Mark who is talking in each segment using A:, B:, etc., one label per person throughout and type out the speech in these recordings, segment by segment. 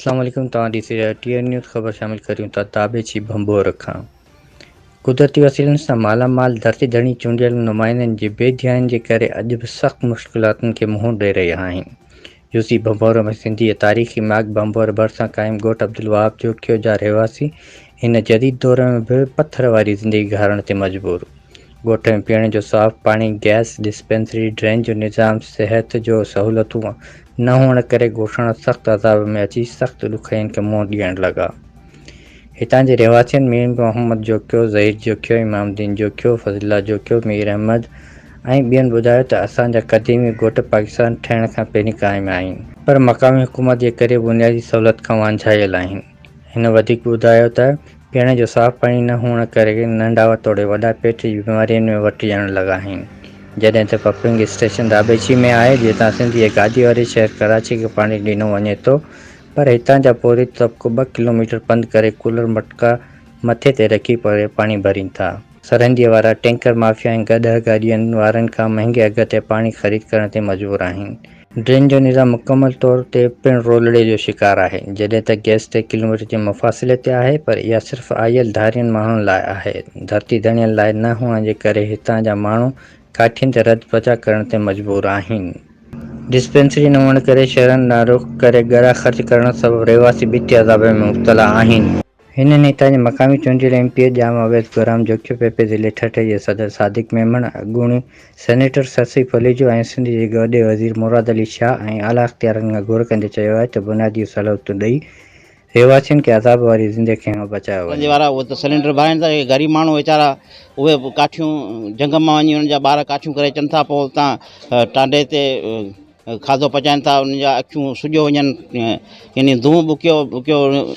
A: अस्सलाम वालेकुम TR news ख़बर शामिल करियूं था ताबे जी ڀنڀور खां। कुदरती वसीलनि सां मालामाल धरती धणी चूंडियल नुमाइंदनि जी बेध्यानी जे करे अॼु बि सख़्त मुश्किलातुनि खे मुंहुं ॾेई रहिया आहिनि। यूसी ڀنڀور में सिंधी तारीख़ी माग ڀنڀور ڀرسان क़ائम ॻोठ अब्दुलवाहाब जोखियो जा रहिवासी हिन जदीद दौर में बि पत्थर वारी ज़िंदगी गहरण ते मजबूर। ॻोठ में पीअण जो साफ़ पाणी, गैस डिस्पेंसरी, ड्रेन जो निज़ाम, सिहत जो सहूलतूं न हुअण करे ॻोठाणा सख़्त अज़ाब में अची सख़्त ॾुखियाईनि खे मुंहुं ॾियण लॻा। हितां जे रहिवासियुनि मीर मोहम्मद जोखियो, ज़हीर जोखियो, इमामुद्दीन जोखियो, फज़िला जोखियो, मीर अहमद ऐं ॿियनि ॿुधायो त असांजा क़दीमी ॻोठ पाकिस्तान ठहिण खां पहिरीं क़ाइम आहिनि, पर मक़ामी हुकूमत जे करे बुनियादी सहूलियत खां वांझायल आहिनि। हिन वधीक ॿुधायो त पीअण जो साफ़ पाणी न हुअण करे नंढा वतोड़े वॾा पेट जी बीमारियुनि में वठिजण लॻा आहिनि। जॾहिं त पंपिंग स्टेशन राबेची में आहे, जितां सिंधी गादी वारे शहर कराची खे पाणी ॾिनो वञे थो, पर हितां जा पोरी तबिको 2 किलोमीटर पंधु करे कूलर मटका मथे ते रखी पाणी भरीनि था। सरहदीअ वारा टैंकर माफ़िया ऐं गॾह गाॾियुनि वारनि खां महांगे अघ ते पाणी ख़रीद करण ते मजबूर आहिनि। ड्रेन जो निज़ाम मुकमल तौर ते पिणु रोलड़े जो शिकार आहे, जॾहिं त गैस 3 किलोमीटर जे मुफ़ासिले ते आहे, पर इहा सिर्फ़ आयल धारियुनि माण्हुनि लाइ आहे। धरती धणियनि लाइ न हुअण जे करे हितां जा माण्हू काठियुनि ते रद बचा करण ते मजबूर आहिनि। डिस्पेंसरी न हुअण करे शहरनि ॾांहुं रुख़ करे ॻरा ख़र्च करण सबबि रहिवासी ॿिटी अज़ाब में मुब्तला आहिनि। हिननि हितां जे मक़ामी चूंडियल एमपी जाम अवैध प्रोग्राम जोखियो पेपे ज़िले ठठे जे सदर सादिक मेमन, अॻूणी सेनेटर ससी फलीजो ऐं सिंध जे वॾे वज़ीर मुराद अली शाह ऐं आला इख़्तियारनि खां घुर कंदे चयो आहे त बुनियादी सहूलियतूं ॾेई रहिवासियुनि खे अज़ाब वारी ज़िंदगी खां बचायो वञे।
B: वारा उहे त सिलेंडर भराइनि था, ग़रीब माण्हू वीचारा उहे काठियूं जंग मां वञी उन्हनि जा ॿार काठियूं करे अचनि था, पोइ उतां टांडे ते खाधो पचाइनि था, उन्हनि जा अखियूं सुॼो वञनि, यानी धूं ॿुकियो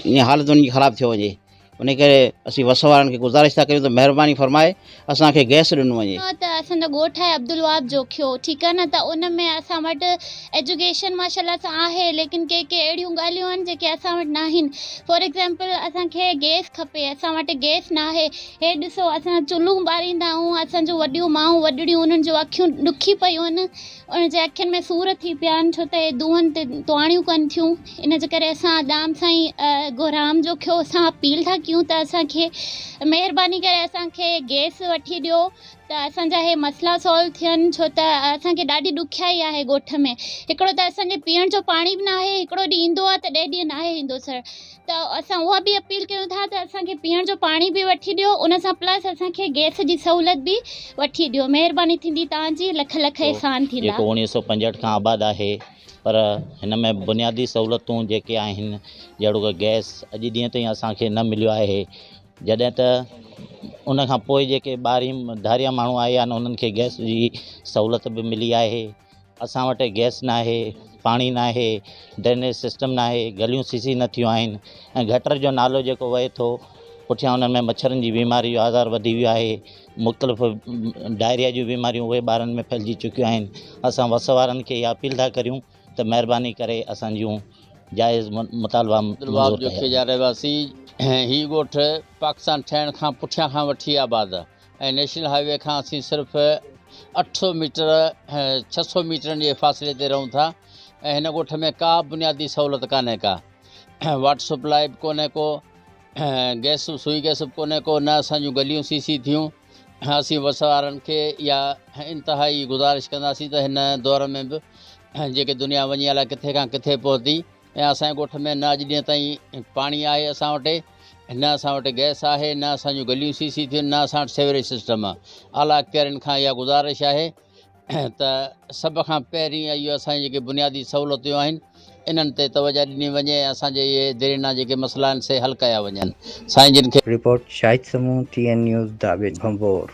B: ईअं हालत उन्हनि जी ख़राबु थियो वञे। उन करे असीं वस वारनि खे गुज़ारिश था कयूं त महिरबानी फरमाए असांखे गैस ॾिनो वञे।
C: त असांजो ॻोठु आहे अब्दुलवाहाब जोखियो, ठीकु आहे न, त उन में असां वटि एजुकेशन माशाल्लाह सां आहे, लेकिन के अहिड़ियूं ॻाल्हियूं आहिनि जेके असां वटि न आहिनि। फॉर एग्ज़ाम्पल असांखे गैस खपे, असां वटि गैस न आहे। हे ॾिसो, असां चुल्हूं ॿारींदा आहियूं, असांजो वॾियूं माऊं वॾड़ियूं उन्हनि जूं अखियूं ॾुखी पियूं आहिनि, उन जे अखियुनि में सूर थी पिया आहिनि, छो त हे दूहनि ते तुआणियूं कनि थियूं। इन जे करे असां दाम साईं घुराम जोखियो असां अपील था कयूं त असांखे महिरबानी करे असांखे गैस वठी ॾियो त असांजा हे मसइला सॉल्व थियनि, छो त असांखे ॾाढी ॾुखियाई आहे ॻोठ में। हिकिड़ो त असांजे पीअण जो पाणी बि न आहे, हिकिड़ो ॾींहुं ईंदो आहे त 2 ॾींहं न आहे ईंदो सर, त असां उहा बि अपील कयूं था त असांखे पीअण जो पाणी बि वठी ॾियो, उन सां प्लस असांखे गैस जी सहूलियत बि वठी ॾियो। महिरबानी थींदी तव्हांजी, लख लख एहसान थींदा।
B: जेको 1965 खां आबाद आहे, पर हिन में बुनियादी सहूलियतूं जेके आहिनि, जहिड़ो कि गैस अॼु ॾींहं ताईं असांखे न मिलियो आहे, जॾहिं त उन खां पोइ जेके धारिया माण्हू आया आहिनि उन्हनि खे गैस जी सहूलियत बि मिली आहे। असां वटि गैस न आहे, पाणी न आहे, ड्रेनेज सिस्टम न आहे, गलियूं सीसी न थियूं आहिनि, ऐं गटर जो नालो जेको वहे थो, पुठियां उन्हनि में मच्छरनि जी बीमारी जो आज़ार वधी वियो आहे, मुख़्तलिफ़ डायरिया जूं बीमारियूं उहे ॿारनि में फैलिजी चुकियूं आहिनि। असां वस वारनि खे इहा अपील था करियूं त महिरबानी करे असांजूं जाइज़ मुतालबा
D: जोखियो जा रहिवासी। हीउ ॻोठु पाकिस्तान ठहिण खां पुठियां खां वठी आबाद, ऐं नेशनल हाईवे खां असीं सिर्फ़ु 800 मीटर 600 मीटरनि जे फ़ासिले ते रहूं था, ऐं हिन ॻोठ में का बुनियादी सहूलियत कान्हे का। वाटर सप्लाई बि कोन्हे को, गैस सुई गैस बि कोन्हे को, न असांजूं गलियूं सीसी थियूं। असीं वस वारनि खे इहा इंतिहाई गुज़ारिश कंदासीं त हिन दौर में बि जेके दुनिया वञी अलाए किथे खां किथे पहुती, ऐं असांजे ॻोठ में न अॼु ॾींहं ताईं पाणी आहे असां वटि, न असां वटि गैस आहे, न असांजूं गलियूं सीसी थियूं, न असां वटि सेवरेज सिस्टम आहे। आला इख़्तियारनि खां इहा गुज़ारिश आहे त सभ खां पहिरीं इहो असांजी जेके बुनियादी सहूलियतूं आहिनि इन्हनि ते तवजो ॾिनी वञे, ऐं असांजे इहे देरीना जेके मसइला आहिनि से हल कया वञनि। साईं जिन खे
A: रिपोर्ट शाहिद समूह TN न्यूज़ ताबे ڀنڀور।